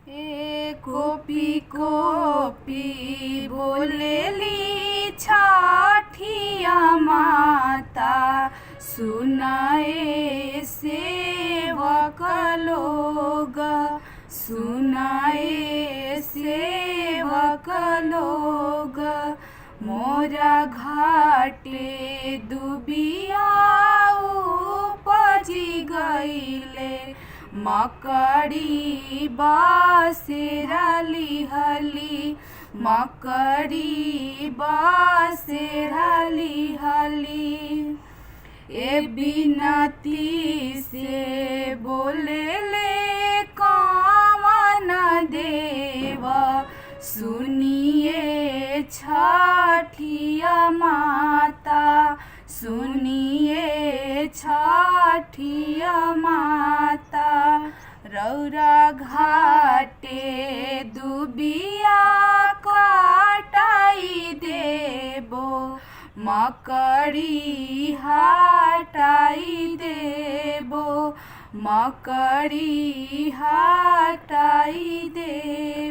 Copy copy बोलेली छठिया माता, सुनाए सेवक लोग, सुनाए सेवक लोग। मोरा घाटे दुबिया उपजी गईले, मकड़ी बासेरा लिहली, मकड़ी बासेरा लिहली। ए बिनती से बोले ले कवन देव, सुनिए छठिया माता, सुनिए छठिया माता। रौरा घाटे दुबिया काटाई देबो, मकड़ी हटाई देबो, मकड़ी हटाई देबो।